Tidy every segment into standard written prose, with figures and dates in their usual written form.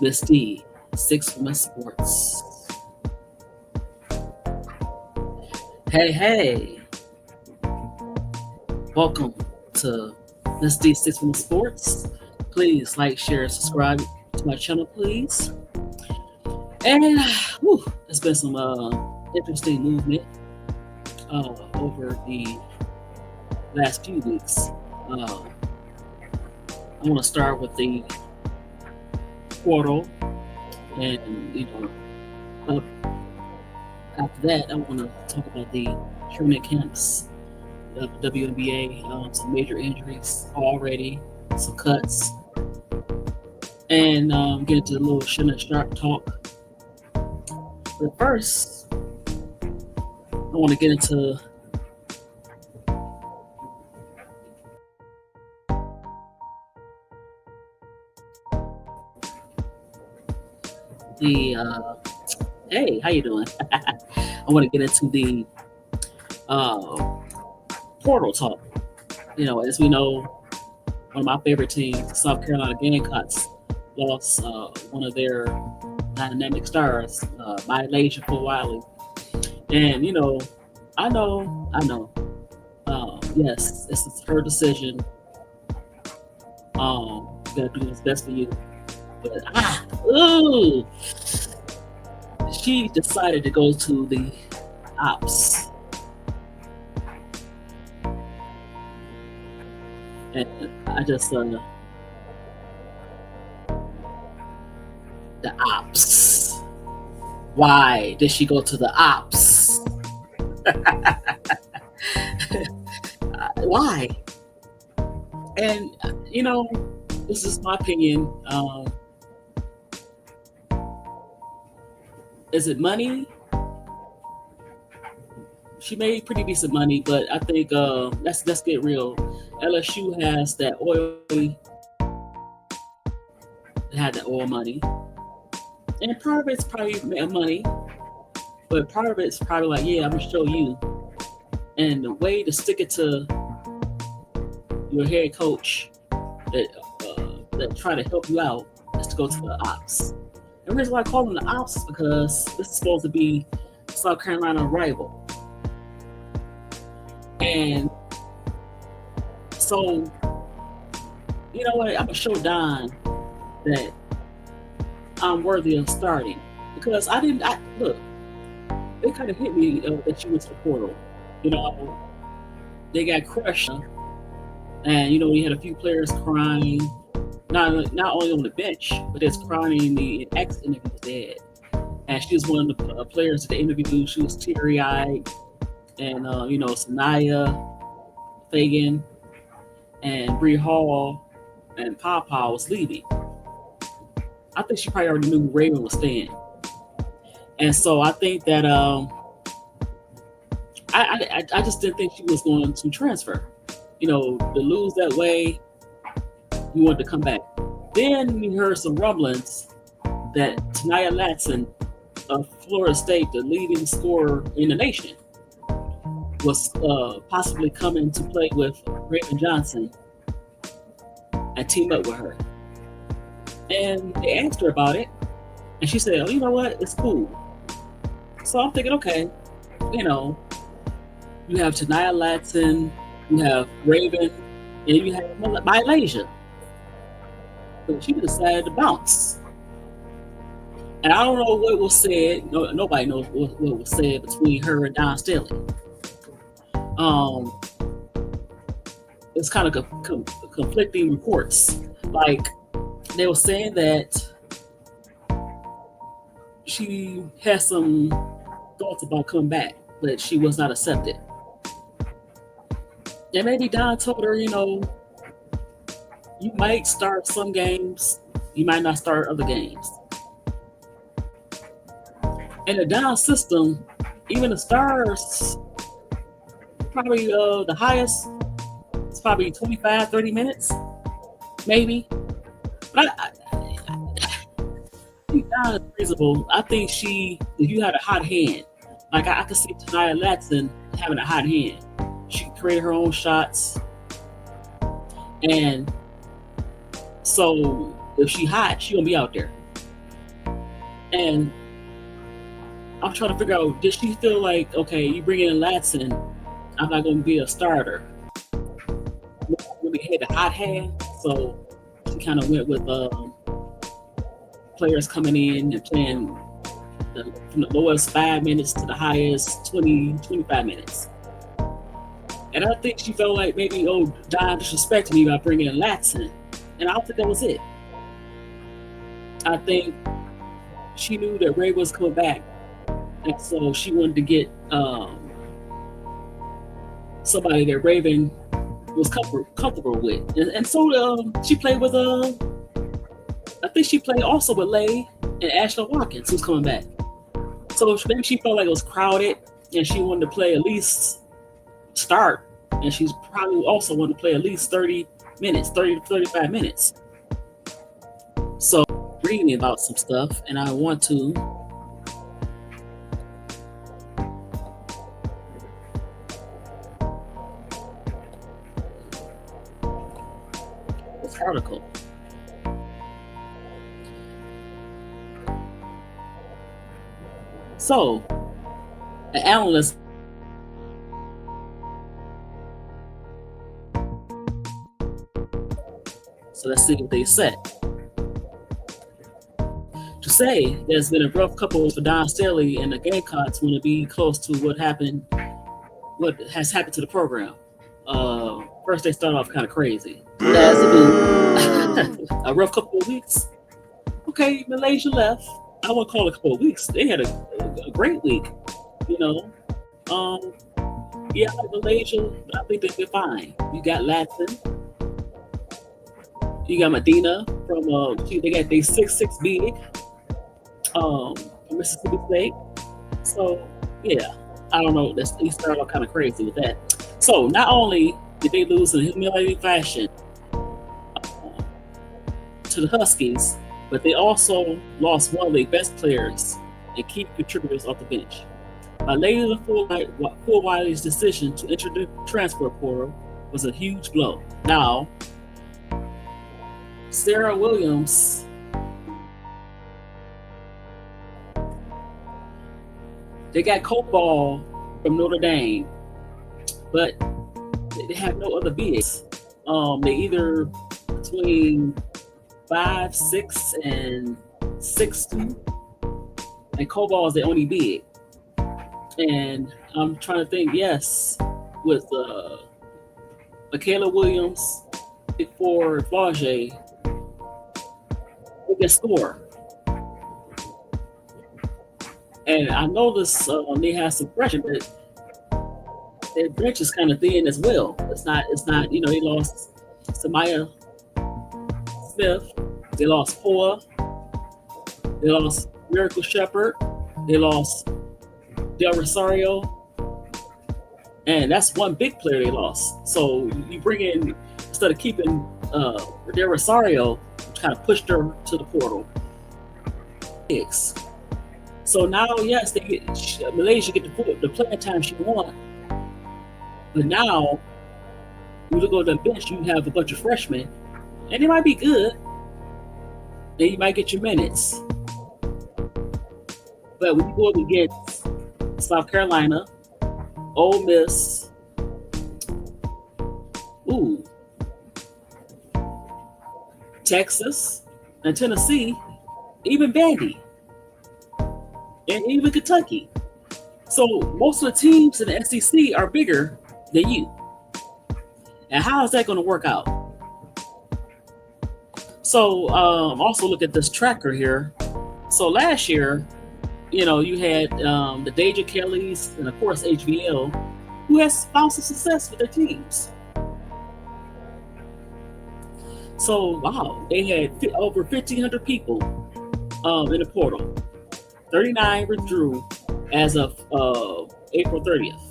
Miss D, Six Women Sports. Hey, hey, welcome to Miss D, Six Women Sports. Please like, share, subscribe to my channel, please. And there's been some interesting movement over the last few weeks. I want to start with the portal, and after that, I want to talk about the training camps, the WNBA, some major injuries already, some cuts, and get into a little Shannon Sharp talk. But first, I want to get into the hey, how you doing? I want to get into the portal talk. As we know, one of my favorite teams, the South Carolina Gamecocks, lost one of their dynamic stars, Malaysia Wiley. And I know. Yes, this is her decision. Gotta do what's best for you. But she decided to go to the ops. And I just the ops. Why did she go to the ops? Why? And this is my opinion. Is it money? She made pretty decent money, but I think let's get real. LSU has that oil. They had that oil money, and part of it's probably money, but part of it's probably like, yeah, I'm gonna show you. And the way to stick it to your head coach that try to help you out is to go to the ops. And the reason why I call them the ops is because this is supposed to be South Carolina rival. And so, you know what? I'm gonna show Don that I'm worthy of starting, because look. They kind of hit me that she went to the portal. They got crushed, and you had a few players crying, not only on the bench, but it's crying in the ex interviews they had. And she was one of the players at the interview. She was teary-eyed, and Sanaya, Fagan, and Bree Hall, and Papa was leaving. I think she probably already knew Raven was staying, and so I think that I just didn't think she was going to transfer. To lose that way, you wanted to come back. Then we heard some rumblings that Tanaya Latson of Florida State, the leading scorer in the nation, was possibly coming to play with Raven Johnson and team up with her. And they asked her about it, and she said, "Oh, you know what? It's cool." So I'm thinking, okay, you have Tanaya Latson, you have Raven, and you have Malaysia. But she decided to bounce. And I don't know what was said. Nobody knows what was said between her and Don Staley. It's kind of conflicting reports. Like, they were saying that she had some thoughts about coming back, but she was not accepted. And maybe Don told her, you might start some games, you might not start other games. In the Don system, even the stars, probably the highest, it's probably 25, 30 minutes, maybe. But I think Don is reasonable. I think if you had a hot hand, like I could see Tanaya Latson having a hot hand. She created her own shots. And so if she hot, she gonna be out there. And I'm trying to figure out, did she feel like, okay, you bring in Latson, I'm not going to be a starter? Really had a hot hand, so she kind of went with players coming in and playing from the lowest 5 minutes to the highest 25 minutes. And I think she felt like maybe, oh, Don disrespected me by bringing in Latson. And I don't think that was it. I think she knew that Ray was coming back. And so she wanted to get somebody that Raven was comfortable with. And so she played with, I think she played also with Lay and Ashley Watkins, who's coming back. So maybe she felt like it was crowded and she wanted to play at least start. And she's probably also wanted to play at least 30 minutes, 30 to 35 minutes. So reading about some stuff, and I want to this article. So, an analyst so let's see what they said. To say there's been a rough couple for Don Staley and the Gamecocks want to be close to what has happened to the program. First, they started off kind of crazy. Has been a rough couple of weeks. Okay, Malaysia left. I wouldn't call it a couple of weeks. They had a great week, you know. Yeah, like Malaysia, but I think they did fine. You got Latson. You got Medina from they got they 6'6" big from Mississippi State. So yeah, I don't know. They started off kind of crazy with that. So not only did they lose in humiliating fashion to the Huskies, but they also lost one of their best players and key contributors off the bench. By later the Fort Wiley's decision to enter the transfer portal was a huge blow. Now, Sarah Williams they got Cope Ball from Notre Dame, but they have no other bigs. They either between 5'6" and 6'2", and Cope Ball is the only big. And I'm trying to think, yes, with Michaela Williams for Flaugier, they can score. And I know this they have some pressure, but their bench is kind of thin as well. It's not, they lost Samaya Smith, they lost Poa, they lost Miracle Shepherd, they lost Del Rosario, and that's one big player they lost. So you bring in, instead of keeping Del Rosario, kind of pushed her to the portal. So now, yes, Malaysia get the playing time she wants, but now you look on the bench, you have a bunch of freshmen, and they might be good, and you might get your minutes. But when you go up against South Carolina, Ole Miss, Texas, and Tennessee, even Vandy, and even Kentucky. So most of the teams in the SEC are bigger than you. And how is that going to work out? So also look at this tracker here. So last year, you had the Deja Kellys and of course HVL, who has found some success with their teams. So wow, they had over 1,500 people in the portal. 39 withdrew as of April 30th.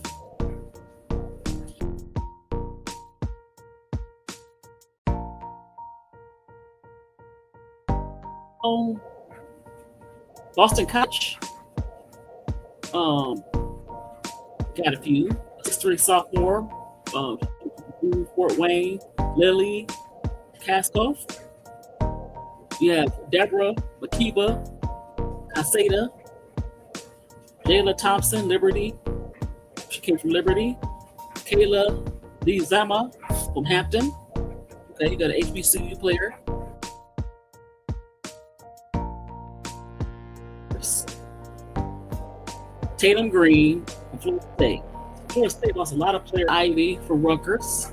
Boston College got a few. 6'3" sophomore, Fort Wayne, Lily Kaskoff. You have Deborah Makiba, Caseta, Jayla Thompson, Liberty. She came from Liberty. Kayla Lizama from Hampton. Okay, you got an HBCU player. Tatum Green from Florida State. Florida State lost a lot of players. Ivy for Rutgers.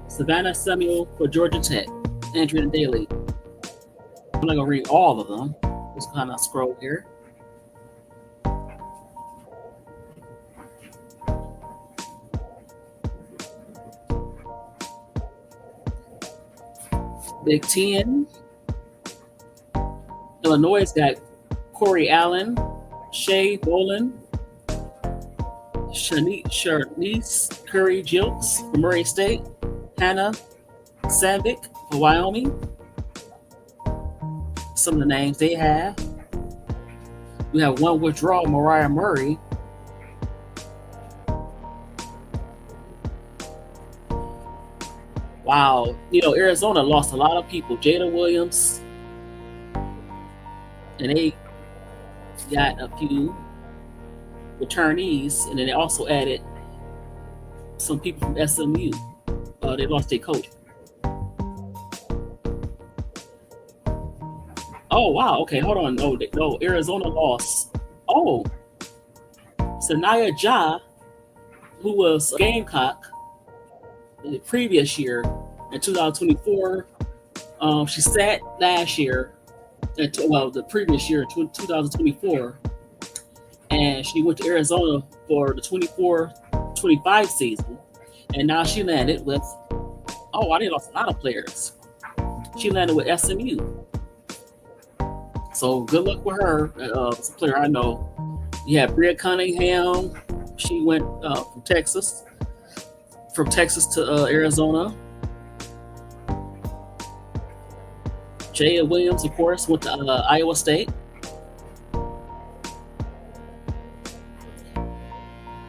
Savannah Samuel for Georgia Tech. Andrea Daly. I'm not going to read all of them. Just kind of scroll here. Big Ten. Illinois got Corey Allen, Shay Bolin, Sharnice Curry Jilks from Murray State, Hannah Savik for Wyoming. Some of the names they have. We have one withdrawal, Mariah Murray. Wow, Arizona lost a lot of people. Jada Williams, and they got a few returnees, and then they also added some people from SMU. They lost their coach. Oh, wow. Okay, hold on. No, Arizona lost. Oh, Sanaya Ja, who was a Gamecock the previous year in 2024. She sat last year, the previous year, 2024, and she went to Arizona for the 24-25 season, and now she landed with, they lost a lot of players. She landed with SMU. So good luck with her. It's a player I know. You have Bria Cunningham. She went from Texas to Arizona. Jaya Williams, of course, went to Iowa State.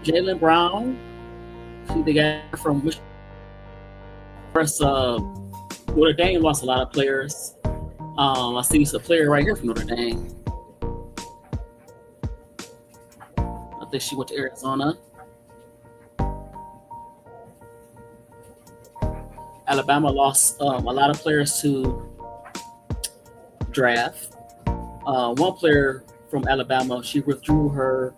Jalen Brown, they got her from Michigan. Notre Dame lost a lot of players. I see it's a player right here from Notre Dame. I think she went to Arizona. Alabama lost a lot of players to draft. One player from Alabama, she withdrew her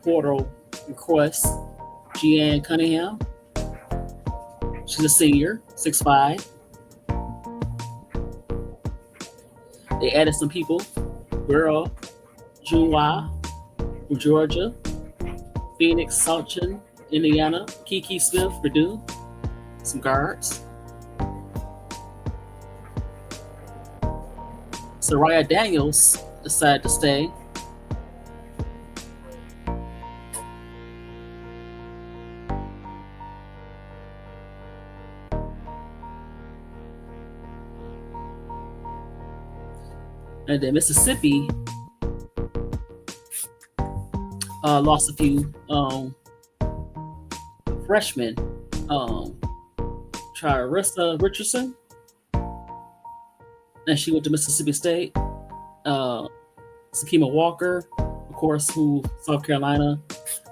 portal request. Jeanne Cunningham. She's a senior, 6'5". They added some people. Girl, Junwa from Georgia. Phoenix Salchin, Indiana. Kiki Smith, Purdue. Some guards. Soraya Daniels decided to stay. And then Mississippi lost a few freshmen. Charissa Richardson, and she went to Mississippi State. Sakima Walker, of course, who South Carolina.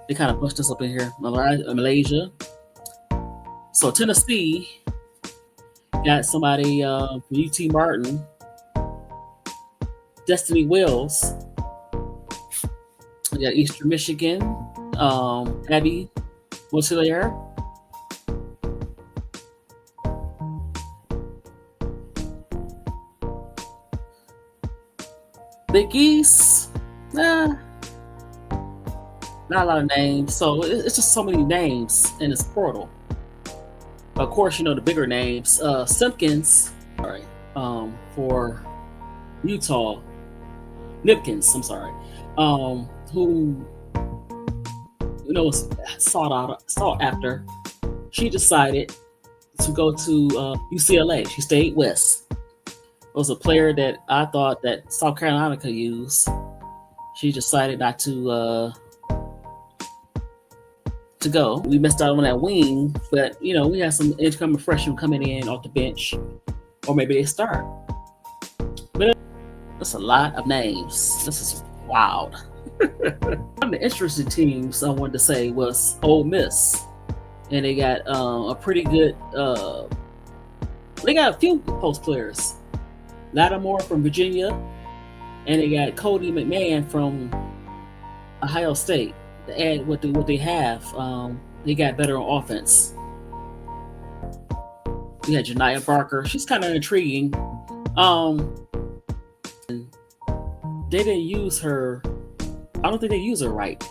They kind of pushed us up in here. Malaysia. So Tennessee got somebody from UT Martin. Destiny Wells. We got Eastern Michigan. Abby Montelier. Big East, not a lot of names. So it's just so many names in this portal. Of course, the bigger names. Simpkins, all right, for Utah. Nipkins, I'm sorry, who was sought after. She decided to go to UCLA. She stayed west. It was a player that I thought that South Carolina could use. She decided not to go. We missed out on that wing, but we had some incoming freshmen coming in off the bench, or maybe they start. But that's a lot of names. This is Wild. One of the interesting teams I wanted to say was Ole Miss, and they got a pretty good. They got a few post players. Lattimore from Virginia, and they got Cody McMahon from Ohio State. To add what they have, they got better on offense. We had Janiah Barker. She's kind of intriguing. Um, they didn't use her. I don't think they use her right,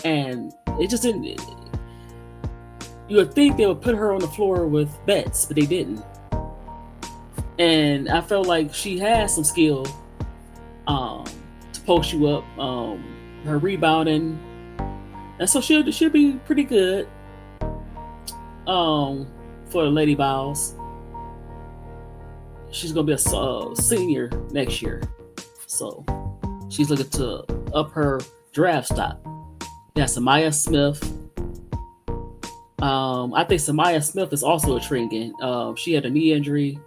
and it just didn't. You would think they would put her on the floor with Betts, but they didn't. And I felt like she has some skill to post you up. Her rebounding, and so she'll be pretty good for the Lady Vols. She's gonna be a senior next year, so she's looking to up her draft stock. Yeah, Samaya Smith. I think Samaya Smith is also intriguing. She had a knee injury.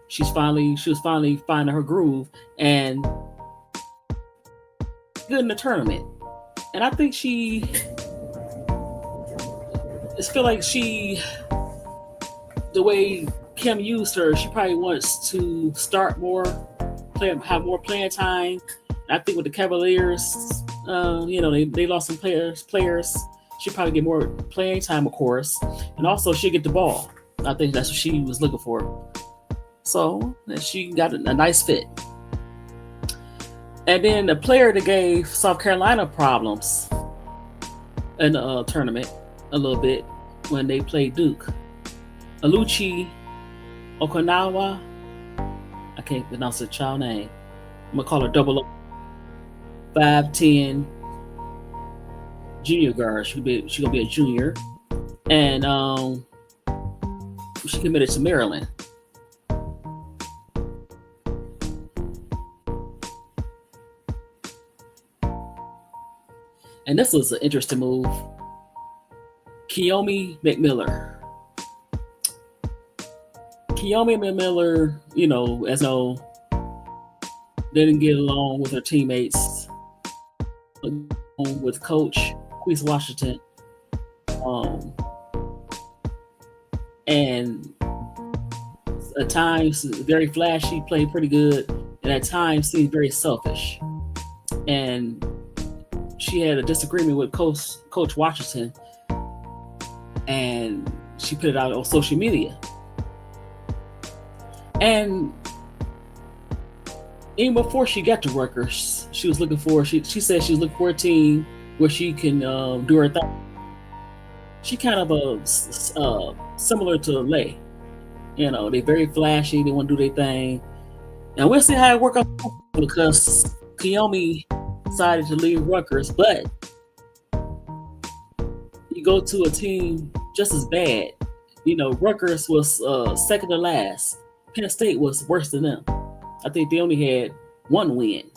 She was finally finding her groove and good in the tournament. And I think it's feel like the way Kim used her, she probably wants to start more, have more playing time. And I think with the Cavaliers, they lost some players. She'll probably get more playing time, of course, and also she'll get the ball. I think that's what she was looking for. So she got a nice fit. And then the player that gave South Carolina problems in the tournament a little bit when they played Duke, Aluchi Okinawa. I can't pronounce the child name. I'm gonna call her 5'10" junior guard. She gonna be a junior, and she committed to Maryland. And this was an interesting move. Keomi McMiller. Keomi McMiller, didn't get along with her teammates, with Coach Queese Washington, and at times very flashy, played pretty good, and at times seemed very selfish. And she had a disagreement with Coach Washington, and she put it out on social media. And even before she got to Rutgers, she was looking for. She said she was looking for a team where she can do her thing. She kind of similar to Lay. They're very flashy. They want to do their thing, and we'll see how it works out because Keomi decided to leave Rutgers, but you go to a team just as bad. Rutgers was second to last. Penn State was worse than them. I think they only had one win.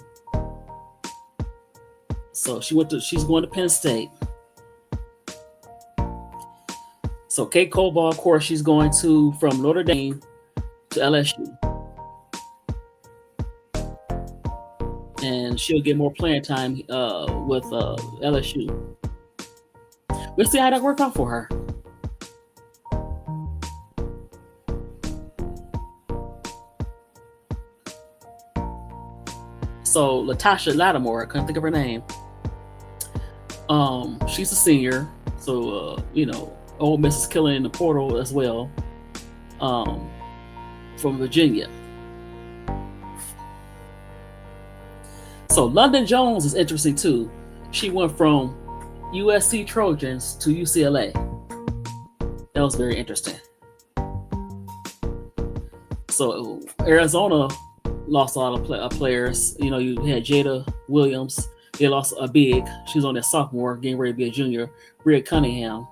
So she's going to Penn State. So Kate Coldball, of course, she's going from Notre Dame to LSU. And she'll get more playing time with LSU. We'll see how that works out for her. So Latasha Lattimore, I couldn't think of her name. She's a senior, so Ole Miss is killing in the portal as well. From Virginia. So London Jones is interesting too. She went from USC Trojans to UCLA. That was very interesting. So Arizona lost a lot of players. You had Jada Williams. They lost a big. She was on that sophomore, getting ready to be a junior. Rhea Cunningham.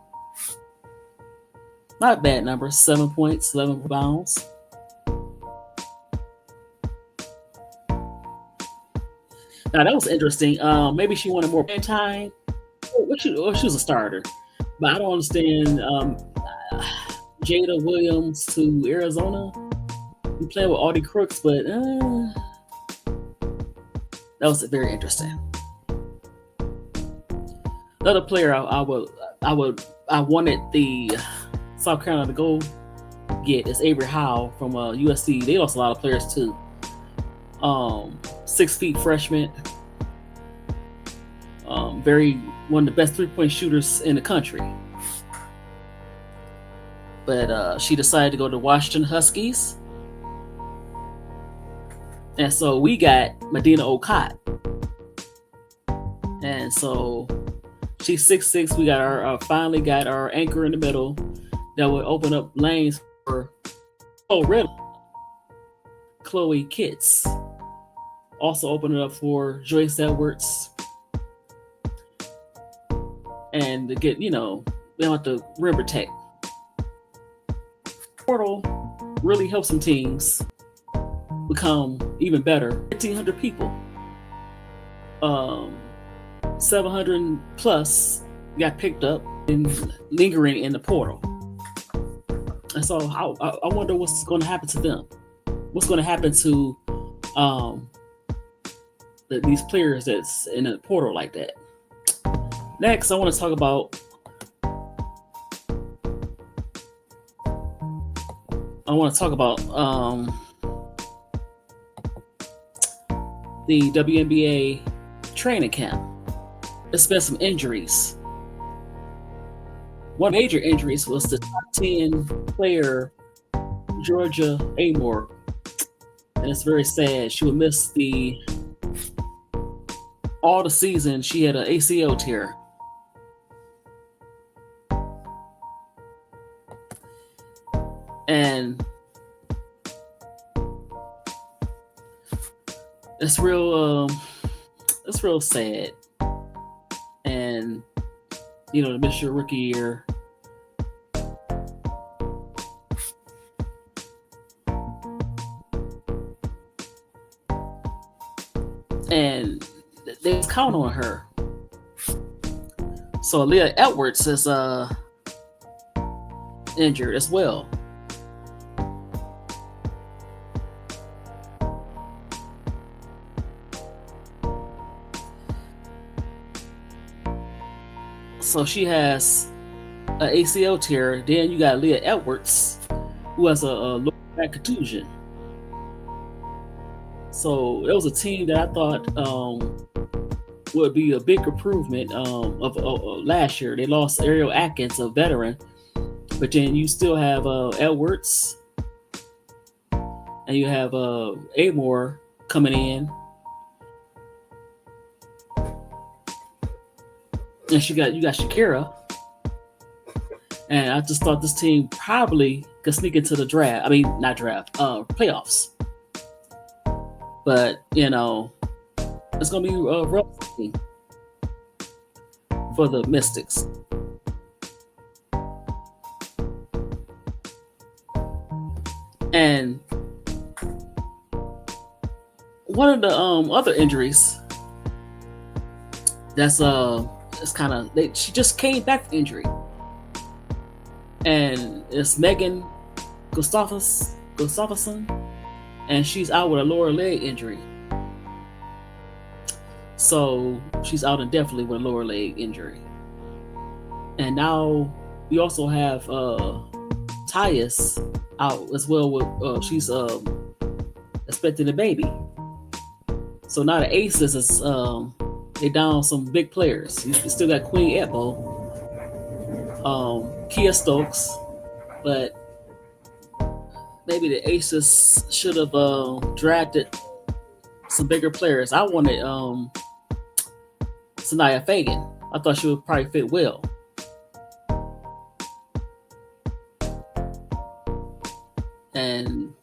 Not bad numbers. 7 points, 11 rebounds. Now that was interesting. Maybe she wanted more playing time. She was a starter, but I don't understand. Jada Williams to Arizona. You playing with all the crooks, but That was very interesting. Another player I wanted the South Carolina to go get is Avery Howe from USC. They lost a lot of players too. 6 feet freshman, one of the best 3-point shooters in the country. But she decided to go to Washington Huskies, and so we got Medina Okot, and so she's 6'6". We got our finally got our anchor in the middle that would open up lanes for Chloe Kitts. Also open it up for Joyce Edwards. And to get, they don't have to rim protect. Portal really helps some teams become even better. 1,500 people. 700 plus got picked up and lingering in the portal. And so I wonder what's going to happen to them. What's going to happen to these players that's in the portal like that. Next, I want to talk about the WNBA training camp. There's been some injuries. One major injuries was the top 10 player Georgia Amore, and it's very sad. She would miss all the season. She had an ACL tear. And it's real sad. And to miss your rookie year. And they was counting on her. So Leah Edwards is injured as well. So she has an ACL tear. Then you got Leah Edwards, who has a lower back contusion. So it was a team that I thought would be a big improvement of last year. They lost Ariel Atkins, a veteran, but then you still have Edwards, and you have Amore coming in. And you got Shakira. And I just thought this team probably could sneak into the draft. I mean, not draft, playoffs. But, it's going to be a rough team for the Mystics. And one of the other injuries that's it's kind of she just came back from injury, and it's Megan Gustafsson, and she's out with a lower leg injury. So she's out indefinitely with a lower leg injury. And now we also have Tyus out as well with she's expecting a baby. So now the Aces is they down some big players. You still got Queen Etbo, Kia Stokes, but maybe the Aces should have drafted some bigger players. I wanted Sanaya Fagan. I thought she would probably fit well. And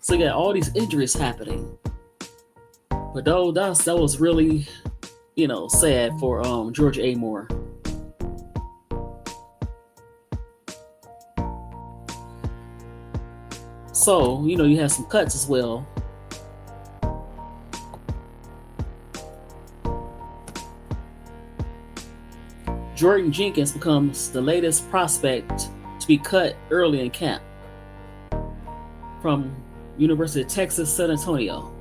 so you got all these injuries happening. But though that was really, sad for Georgia Amore. So, you have some cuts as well. Jordan Jenkins becomes the latest prospect to be cut early in camp from University of Texas, San Antonio.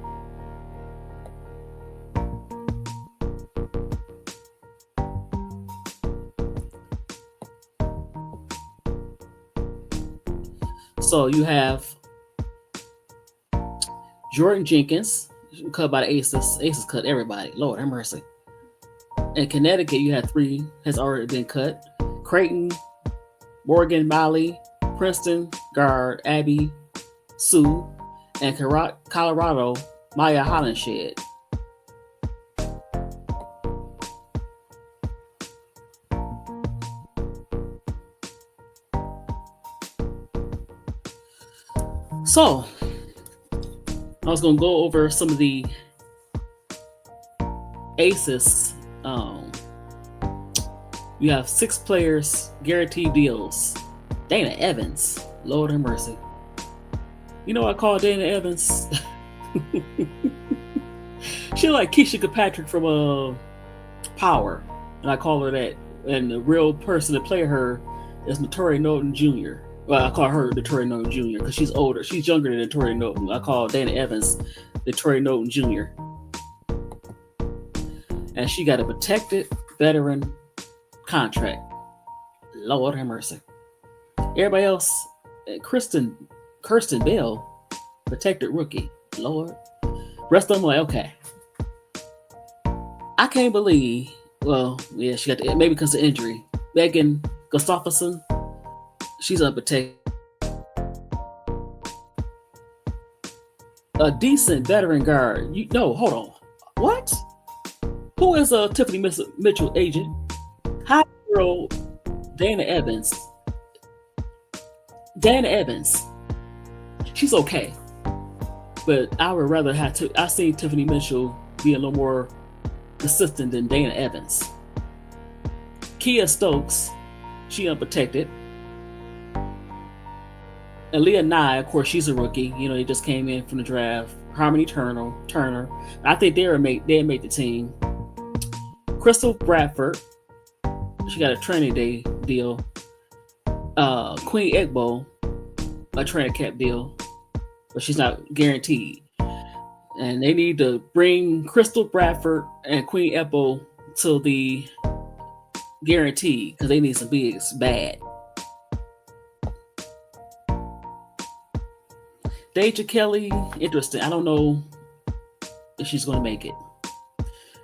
So you have Jordan Jenkins, cut by the Aces. Aces cut everybody. Lord have mercy. In Connecticut, you had 3 has already been cut. Creighton, Morgan Molly, Princeton guard Abby Sue, and Colorado Maya Hollenshed. So I was going to go over some of the Aces. You have 6 players guaranteed deals. Dana Evans, Lord have mercy. You know what I call Dana Evans? She like Keisha Kirkpatrick from Power, and I call her that. And the real person to play her is Notori Norton Jr. Well, I call her Notori Norton Jr. because she's older. She's younger than Notori Norton. I call Dana Evans Notori Norton Jr. And she got a protected veteran contract. Lord have mercy. Everybody else, Kirsten Bell, protected rookie. Lord. Rest of them like, okay. I can't believe, well, yeah, she got maybe because of injury. Megan Gustafsson, she's unprotected. A decent veteran guard. Hold on. What? Who is Tiffany Mitchell agent? High girl Dana Evans. Dana Evans. She's okay. But I would rather have I seen Tiffany Mitchell be a little more consistent than Dana Evans. Kia Stokes, she unprotected. And Leah Nye, of course, she's a rookie. You know, they just came in from the draft. Harmony Turner. I think they made the team. Crystal Bradford, she got a training day deal. Queen Egbo, a training camp deal, but she's not guaranteed. And they need to bring Crystal Bradford and Queen Egbo to the guarantee because they need some bigs bad. Deja Kelly, interesting. I don't know if she's going to make it.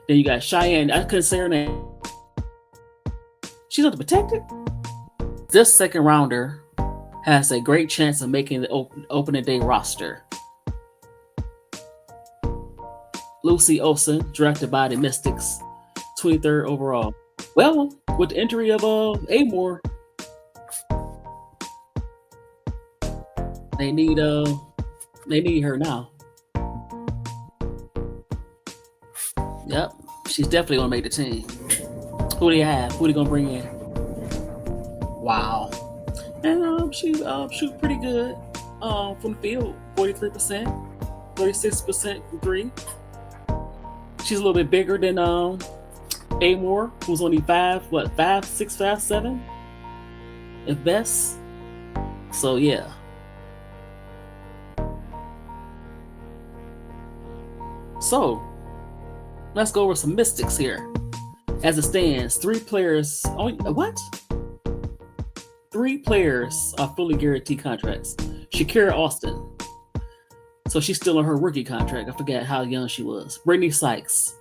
Then you got Cheyenne. I couldn't say her name. She's not protected. This second rounder has a great chance of making the opening day roster. Lucy Olsen, drafted by the Mystics, 23rd overall. Well, with the injury of Amore, they need her now. Yep, she's definitely gonna make the team. Who do you have? Who are they gonna bring in? Wow, and she shoot pretty good from the field, 43%, 36% from 3. She's a little bit bigger than Amore, who's only 5'6", 5'7", at best. So yeah. So let's go over some Mystics here. As it stands, 3 players. Oh, what? 3 players are fully guaranteed contracts. Shakira Austin. So she's still on her rookie contract. I forget how young she was. Brittany Sykes.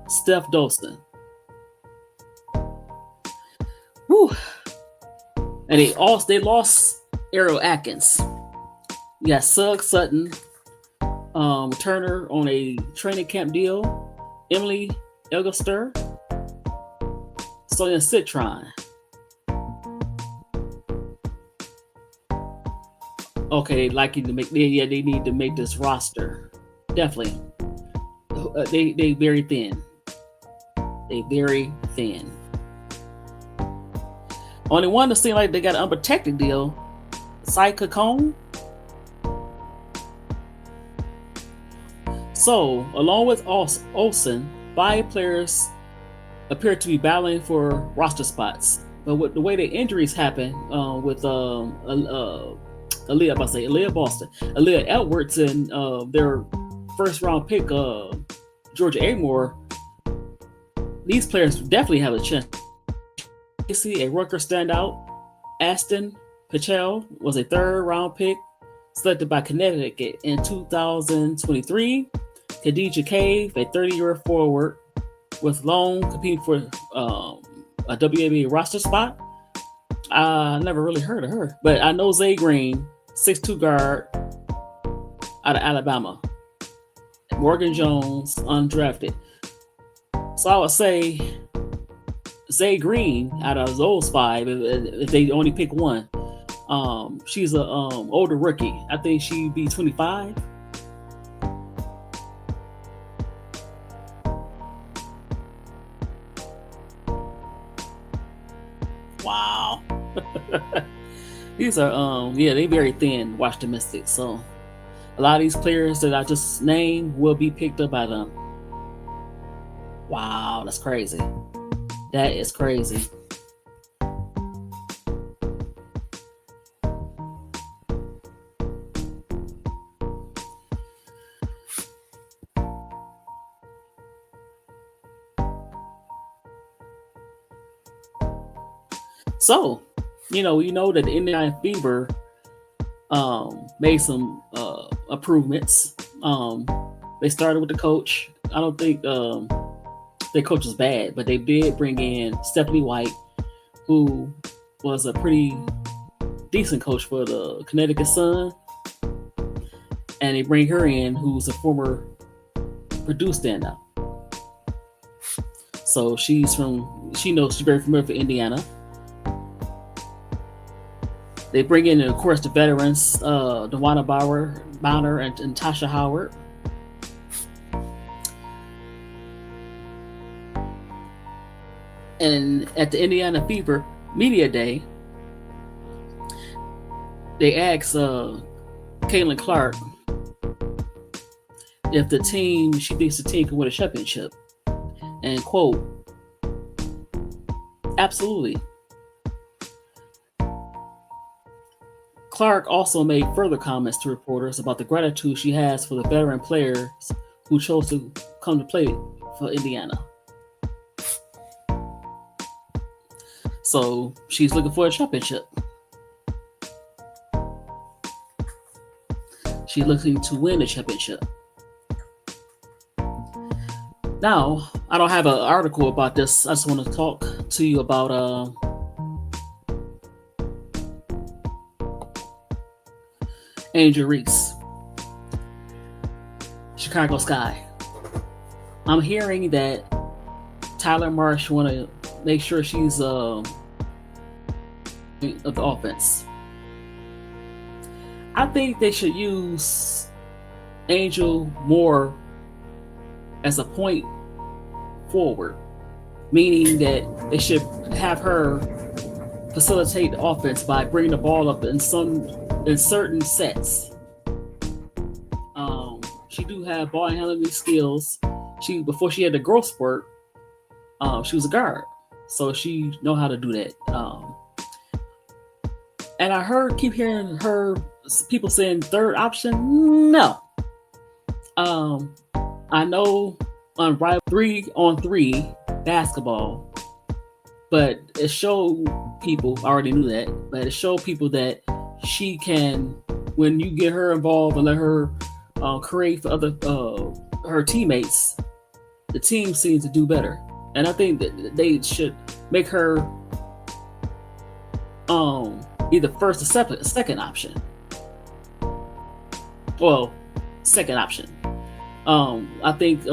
Steph Dolson. Whew. And they lost Ariel Atkins. You got Sugg Sutton. Turner on a training camp deal. Emily Elgaster. Sonia Citron. Okay, they need to make this roster. Definitely. They very thin. They very thin. Only one that seemed like they got an unprotected deal. Sai Kakone. So, along with Olsen, 5 players appear to be battling for roster spots. But with the way the injuries happen with Aaliyah Boston, Aaliyah Edwards, and their first round pick, Georgia Amore, these players definitely have a chance. You see a Rucker standout, Aston Pichel was a third-round pick selected by Connecticut in 2023. Khadija Cave, a 30-year forward with Long competing for a WNBA roster spot. I never really heard of her, but I know Zay Green, 6'2" guard out of Alabama. Morgan Jones, undrafted. So I would say Zay Green out of those five, if they only pick one. She's a older rookie. I think she'd be 25. Wow. These are they very thin, Washington Mystics. So a lot of these players that I just named will be picked up by them. Wow, that's crazy. That is crazy. So, we know that the Indiana Fever made some improvements. They started with the coach. I don't think their coach was bad, but they did bring in Stephanie White, who was a pretty decent coach for the Connecticut Sun. And they bring her in, who's a former Purdue standout. So she's very familiar with Indiana. They bring in, of course, the veterans, Dewana Bonner and Tasha Howard. And at the Indiana Fever Media Day, they asked Caitlin Clark if she thinks the team can win a championship. And quote, absolutely. Clark also made further comments to reporters about the gratitude she has for the veteran players who chose to come to play for Indiana. So she's looking for a championship. She's looking to win a championship. Now, I don't have an article about this. I just want to talk to you about Angel Reese, Chicago Sky. I'm hearing that Tyler Marsh want to make sure she's of the offense. I think they should use Angel more as a point forward, meaning that they should have her facilitate the offense by bringing the ball up in certain sets. She do have ball handling skills. Before she had the growth spurt, she was a guard, so she know how to do that. And I keep hearing people saying third option. No. I know on 3-on-3 basketball, but it showed people, I already knew that, but it showed people that she can, when you get her involved and let her create for her teammates, the team seems to do better. And I think that they should make her either first or second option. Well, second option. I think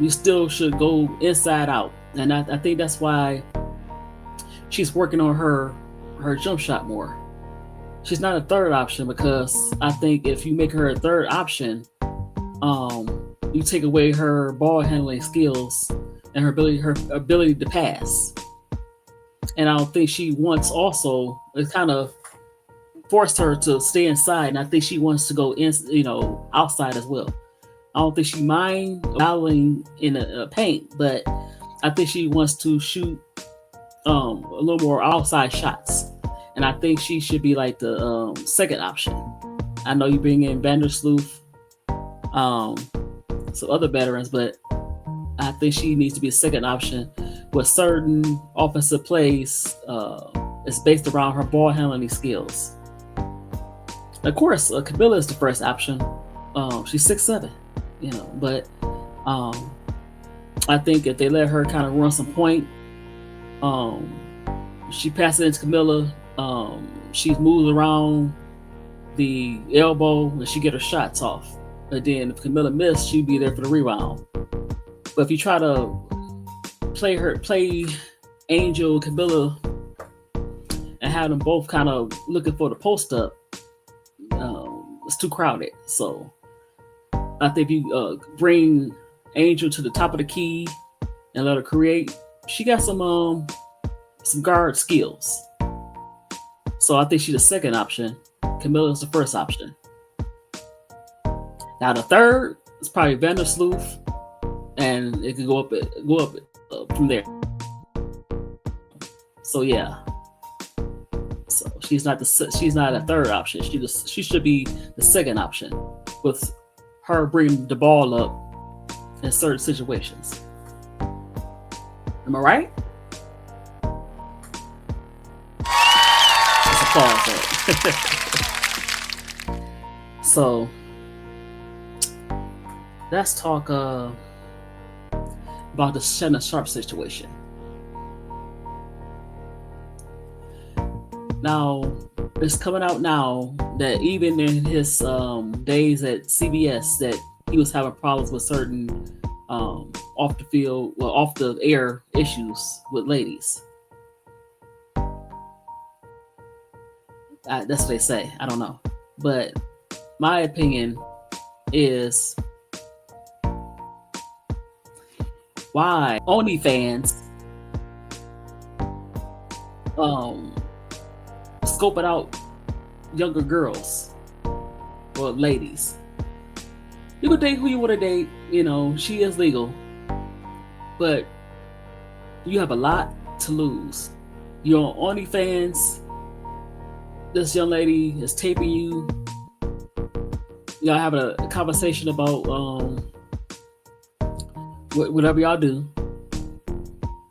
we still should go inside out, and I think that's why she's working on her jump shot more. She's not a third option, because I think if you make her a third option, you take away her ball handling skills and her ability to pass. And I don't think she wants also, it kind of forced her to stay inside, and I think she wants to go outside as well. I don't think she mind battling in a paint, but I think she wants to shoot a little more outside shots. And I think she should be like the second option. I know you bring in Vandersloot, some other veterans, but I think she needs to be a second option with certain offensive plays. It's based around her ball handling skills. Of course, Camilla is the first option. She's 6'7", but I think if they let her kind of run some point, she passes it into Camilla. She moves around the elbow and she get her shots off. And then if Camilla missed, she'd be there for the rebound. But if you try to play Angel, Camilla, and have them both kind of looking for the post up, it's too crowded. So I think if you bring Angel to the top of the key and let her create, she got some guard skills. So I think she's the second option. Camilla's the first option. Now the third is probably Vandersloot, and it could go up from there. So yeah. So she's not a third option. She should be the second option, with her bringing the ball up in certain situations. Am I right? Let's applause that. So let's talk about the Shannon Sharp situation. Now, it's coming out now that even in his days at CBS, that he was having problems with certain off the air issues with ladies. That's what they say. I don't know. But my opinion is, why OnlyFans scoping out younger girls or ladies. You can date who you want to date, she is legal, but you have a lot to lose. You're on OnlyFans, this young lady is taping you, y'all having a conversation about whatever y'all do,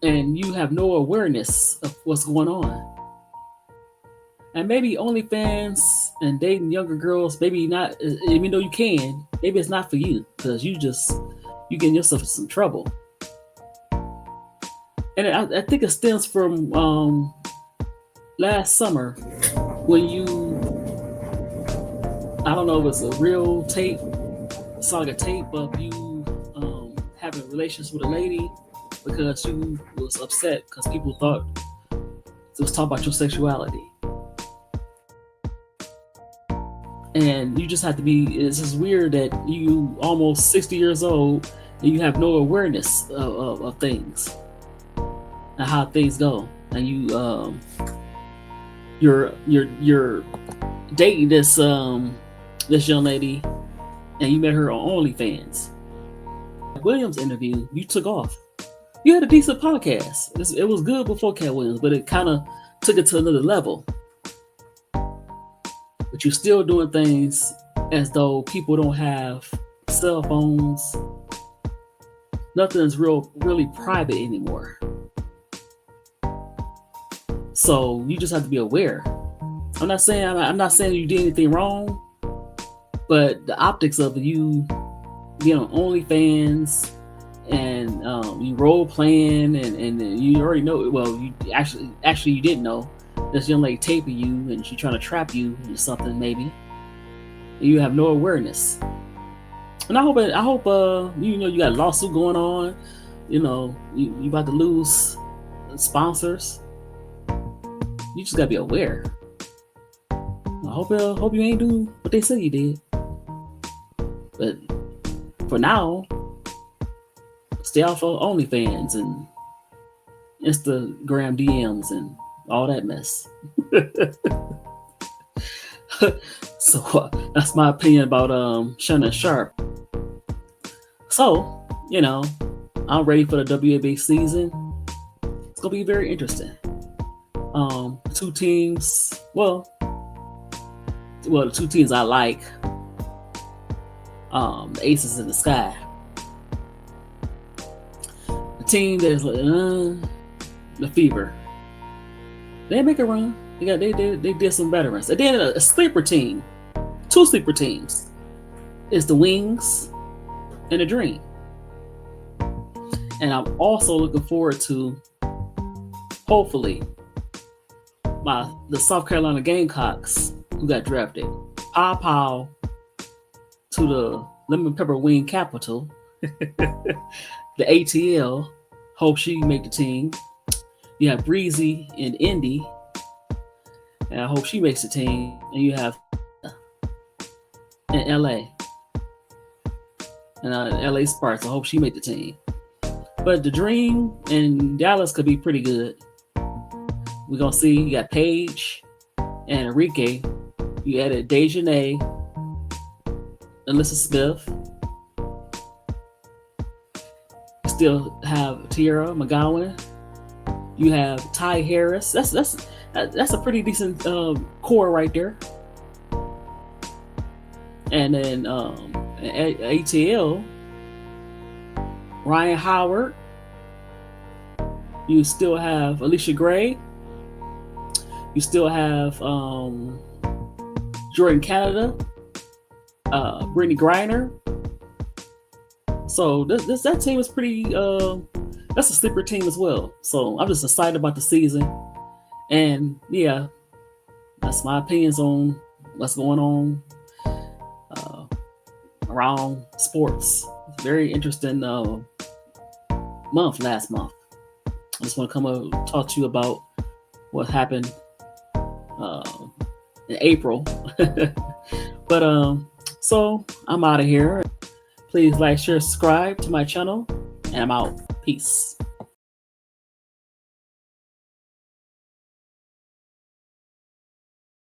and you have no awareness of what's going on. And maybe OnlyFans and dating younger girls, maybe not, even though you can, maybe it's not for you, because you getting yourself in some trouble. And I think it stems from last summer when I don't know if it's a real tape, it's like a tape of you having relations with a lady because you was upset because people thought it was talking about your sexuality. And you just have to it's just weird that you almost 60 years old and you have no awareness of things and how things go. And you're dating this young lady and you met her on OnlyFans. Williams interview, you took off. You had a decent podcast. It was good before Cat Williams, but it kind of took it to another level. But you're still doing things as though people don't have cell phones. Nothing's really private anymore. So you just have to be aware. I'm not saying you did anything wrong, but the optics of you being on OnlyFans and you role playing and you already know. Well, you actually you didn't know. This young lady taping you and she's trying to trap you or something, maybe. And you have no awareness. And I hope you got a lawsuit going on. You about to lose sponsors. You just gotta be aware. I hope you ain't do what they say you did. But for now, stay off of OnlyFans and Instagram DMs and all that mess. So that's my opinion about Shannon Sharp. So, I'm ready for the WNBA season. It's gonna be very interesting. Two teams. Well, the two teams I like. The Aces in the Sky. The team that's the Fever. They make a run. They did some veterans. And then a sleeper team two sleeper teams. It's the Wings and the Dream. And I'm also looking forward to, hopefully, the South Carolina Gamecocks who got drafted. Pow pow to the Lemon Pepper Wing Capital. The ATL, hope she make the team. You have Breezy in Indy, and I hope she makes the team. And you have in LA, and LA Sparks, I hope she made the team. But the Dream and Dallas could be pretty good. We're going to see. You got Paige and Enrique. You added Dejanay, Alyssa Smith. You still have Tierra McGowan. You have Ty Harris. That's a pretty decent core right there. And then ATL, Ryan Howard. You still have Alicia Gray. You still have Jordan Canada, Brittany Griner. So that team is pretty. That's a sleeper team as well. So I'm just excited about the season, and yeah, that's my opinions on what's going on around sports. Very interesting last month. I just want to come and talk to you about what happened in April. But so I'm out of here. Please like, share, subscribe to my channel, and I'm out. Peace.